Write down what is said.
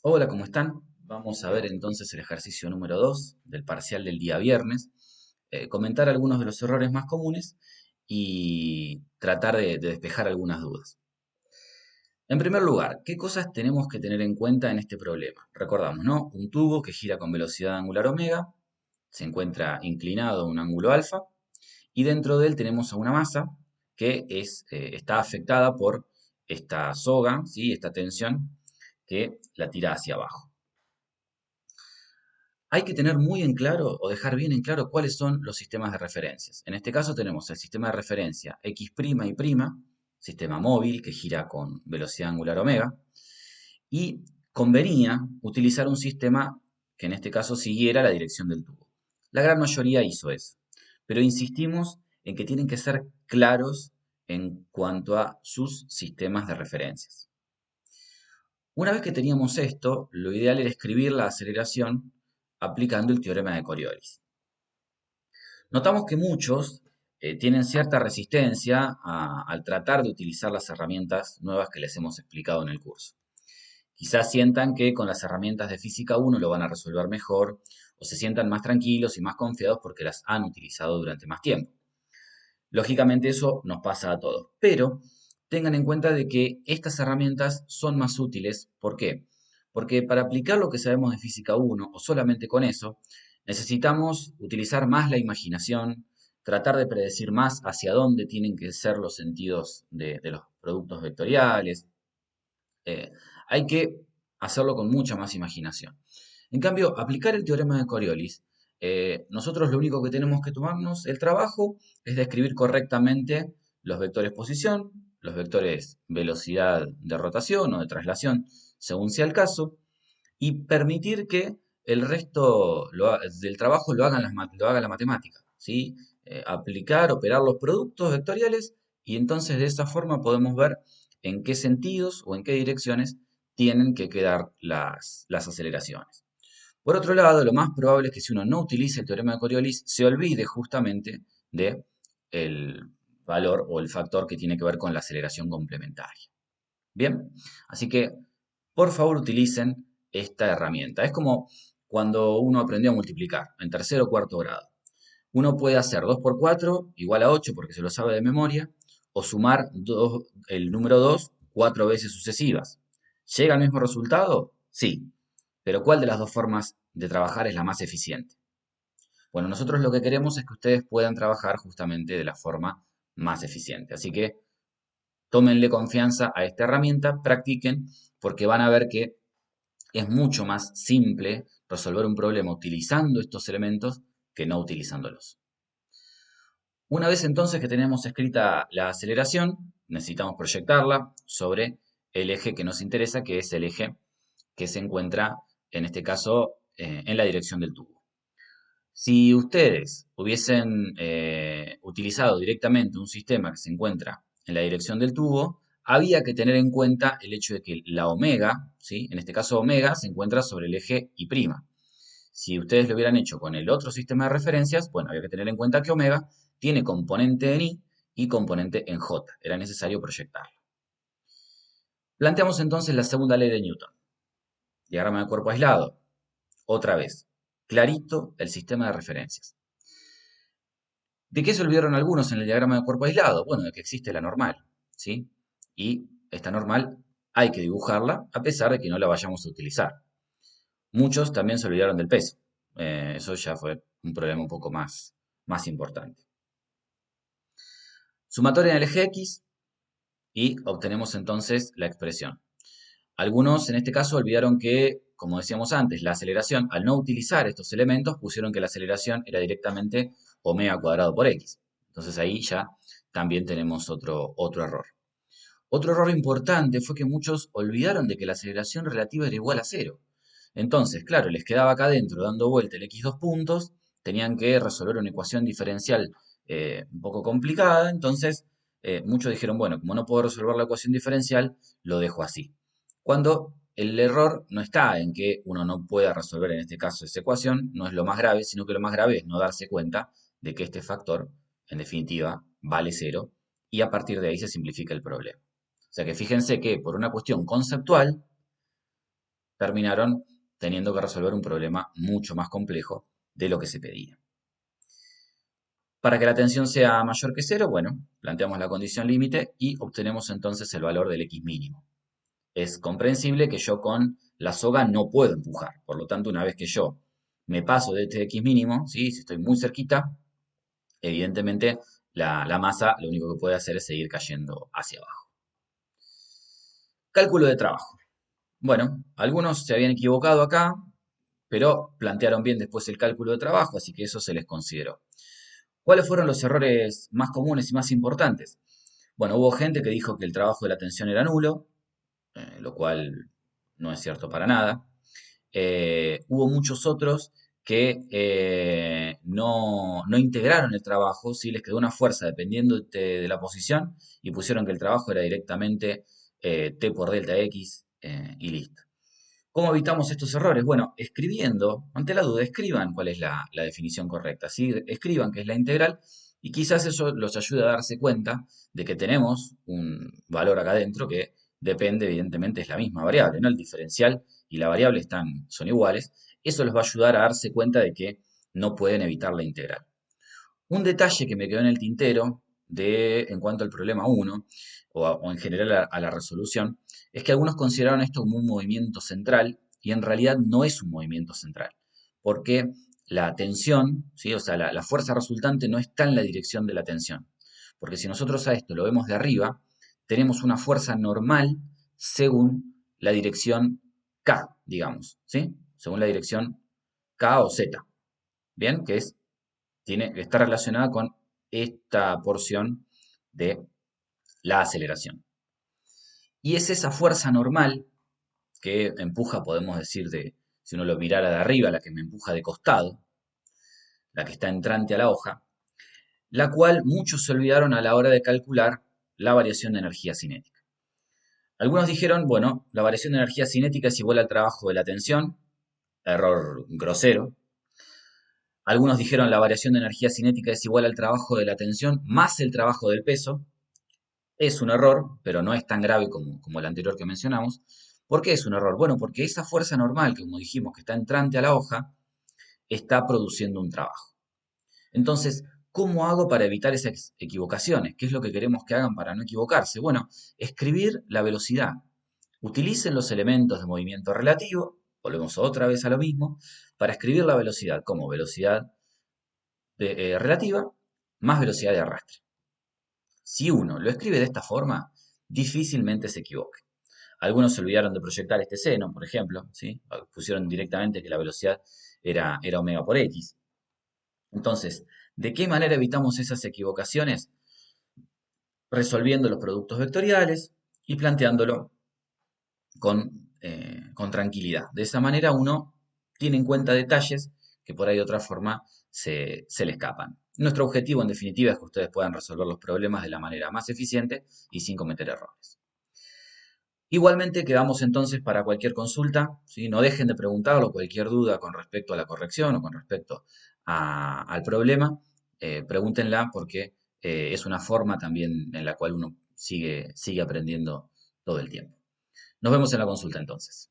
Hola, ¿cómo están? Vamos a ver entonces el ejercicio número 2 del parcial del día viernes, comentar algunos de los errores más comunes y tratar de despejar algunas dudas. En primer lugar, ¿qué cosas tenemos que tener en cuenta en este problema? Recordamos, ¿no? Un tubo que gira con velocidad angular omega, se encuentra inclinado a un ángulo alfa y dentro de él tenemos a una masa que está afectada por esta soga, ¿sí? Esta tensión que la tira hacia abajo. Hay que tener muy en claro o dejar bien en claro cuáles son los sistemas de referencias. En este caso tenemos el sistema de referencia X' y prima, sistema móvil que gira con velocidad angular omega, y convenía utilizar un sistema que en este caso siguiera la dirección del tubo. La gran mayoría hizo eso, pero insistimos en que tienen que ser claros en cuanto a sus sistemas de referencias. Una vez que teníamos esto, lo ideal era escribir la aceleración aplicando el teorema de Coriolis. Notamos que muchos tienen cierta resistencia al tratar de utilizar las herramientas nuevas que les hemos explicado en el curso. Quizás sientan que con las herramientas de física 1 lo van a resolver mejor o se sientan más tranquilos y más confiados porque las han utilizado durante más tiempo. Lógicamente eso nos pasa a todos, pero tengan en cuenta de que estas herramientas son más útiles. ¿Por qué? Porque para aplicar lo que sabemos de física 1 o solamente con eso, necesitamos utilizar más la imaginación, tratar de predecir más hacia dónde tienen que ser los sentidos de los productos vectoriales. Eh, Hay que hacerlo con mucha más imaginación. En cambio, aplicar el teorema de Coriolis, nosotros lo único que tenemos que tomarnos el trabajo es de escribir correctamente los vectores posición, los vectores velocidad de rotación o de traslación, según sea el caso, y permitir que el resto del trabajo lo haga la matemática, ¿sí? Aplicar, operar los productos vectoriales y entonces de esa forma podemos ver en qué sentidos o en qué direcciones tienen que quedar las aceleraciones. Por otro lado, lo más probable es que si uno no utiliza el teorema de Coriolis, se olvide justamente de el valor o el factor que tiene que ver con la aceleración complementaria. Bien, así que por favor utilicen esta herramienta. Es como cuando uno aprendió a multiplicar en tercero o cuarto grado. Uno puede hacer 2 por 4 igual a 8 porque se lo sabe de memoria, o sumar el número 2 cuatro veces sucesivas. ¿Llega al mismo resultado? Sí. Pero ¿cuál de las dos formas de trabajar es la más eficiente? Bueno, nosotros lo que queremos es que ustedes puedan trabajar justamente de la forma más eficiente. Así que tómenle confianza a esta herramienta, practiquen, porque van a ver que es mucho más simple resolver un problema utilizando estos elementos que no utilizándolos. Una vez entonces que tenemos escrita la aceleración, necesitamos proyectarla sobre el eje que nos interesa, que es el eje que se encuentra, en este caso, en la dirección del tubo. Si ustedes hubiesen utilizado directamente un sistema que se encuentra en la dirección del tubo, había que tener en cuenta el hecho de que la omega, ¿sí? En este caso omega, se encuentra sobre el eje Y'. Si ustedes lo hubieran hecho con el otro sistema de referencias, bueno, había que tener en cuenta que omega tiene componente en Y componente en J. Era necesario proyectarlo. Planteamos entonces la segunda ley de Newton. Diagrama de cuerpo aislado. Otra vez, clarito el sistema de referencias. ¿De qué se olvidaron algunos en el diagrama de cuerpo aislado? Bueno, de que existe la normal, ¿sí? Y esta normal hay que dibujarla a pesar de que no la vayamos a utilizar. Muchos también se olvidaron del peso. Eso ya fue un problema un poco más importante. Sumatoria en el eje X y obtenemos entonces la expresión. Algunos en este caso olvidaron que, como decíamos antes, la aceleración, al no utilizar estos elementos, pusieron que la aceleración era directamente omega cuadrado por x. Entonces ahí ya también tenemos otro error. Otro error importante fue que muchos olvidaron de que la aceleración relativa era igual a cero. Entonces, claro, les quedaba acá adentro dando vuelta el x dos puntos, tenían que resolver una ecuación diferencial un poco complicada, entonces muchos dijeron, bueno, como no puedo resolver la ecuación diferencial, lo dejo así. Cuando el error no está en que uno no pueda resolver en este caso esa ecuación, no es lo más grave, sino que lo más grave es no darse cuenta de que este factor, en definitiva, vale cero, y a partir de ahí se simplifica el problema. O sea que fíjense que por una cuestión conceptual, terminaron teniendo que resolver un problema mucho más complejo de lo que se pedía. Para que la tensión sea mayor que cero, bueno, planteamos la condición límite y obtenemos entonces el valor del X mínimo. Es comprensible que yo con la soga no puedo empujar, por lo tanto, una vez que yo me paso de este X mínimo, ¿sí? Si estoy muy cerquita, evidentemente la masa lo único que puede hacer es seguir cayendo hacia abajo. Cálculo de trabajo. Bueno, algunos se habían equivocado acá, pero plantearon bien después el cálculo de trabajo, así que eso se les consideró. ¿Cuáles fueron los errores más comunes y más importantes? Bueno, hubo gente que dijo que el trabajo de la tensión era nulo, lo cual no es cierto para nada. Hubo muchos otros que no integraron el trabajo, ¿sí? Les quedó una fuerza dependiendo de la posición y pusieron que el trabajo era directamente T por delta X y listo. ¿Cómo evitamos estos errores? Bueno, escribiendo, ante la duda, escriban cuál es la definición correcta, ¿sí? Escriban qué es la integral y quizás eso los ayude a darse cuenta de que tenemos un valor acá adentro que depende, evidentemente, es la misma variable, ¿no? El diferencial y la variable son iguales. Eso los va a ayudar a darse cuenta de que no pueden evitar la integral. Un detalle que me quedó en el tintero en cuanto al problema 1, o en general a la resolución, es que algunos consideraron esto como un movimiento central y en realidad no es un movimiento central, porque la tensión, ¿sí? O sea, la fuerza resultante no está en la dirección de la tensión. Porque si nosotros a esto lo vemos de arriba, tenemos una fuerza normal según la dirección K, digamos, ¿sí? Según la dirección K o Z, ¿bien? Está relacionada con esta porción de la aceleración. Y es esa fuerza normal que empuja, podemos decir, si uno lo mirara de arriba, la que me empuja de costado, la que está entrante a la hoja, la cual muchos se olvidaron a la hora de calcular la variación de energía cinética. Algunos dijeron, bueno, la variación de energía cinética es igual al trabajo de la tensión, error grosero. Algunos dijeron la variación de energía cinética es igual al trabajo de la tensión más el trabajo del peso. Es un error, pero no es tan grave como el anterior que mencionamos. ¿Por qué es un error? Bueno, porque esa fuerza normal, que como dijimos, que está entrante a la hoja, está produciendo un trabajo. Entonces, ¿cómo hago para evitar esas equivocaciones? ¿Qué es lo que queremos que hagan para no equivocarse? Bueno, escribir la velocidad. Utilicen los elementos de movimiento relativo, volvemos otra vez a lo mismo, para escribir la velocidad como velocidad relativa más velocidad de arrastre. Si uno lo escribe de esta forma, difícilmente se equivoque. Algunos se olvidaron de proyectar este seno, por ejemplo, ¿sí? Pusieron directamente que la velocidad era omega por x. Entonces, ¿de qué manera evitamos esas equivocaciones? Resolviendo los productos vectoriales y planteándolo con tranquilidad. De esa manera uno tiene en cuenta detalles que por ahí de otra forma se le escapan. Nuestro objetivo, en definitiva, es que ustedes puedan resolver los problemas de la manera más eficiente y sin cometer errores. Igualmente quedamos entonces para cualquier consulta, ¿sí? No dejen de preguntarlo, cualquier duda con respecto a la corrección o con respecto al problema, pregúntenla porque es una forma también en la cual uno sigue aprendiendo todo el tiempo. Nos vemos en la consulta entonces.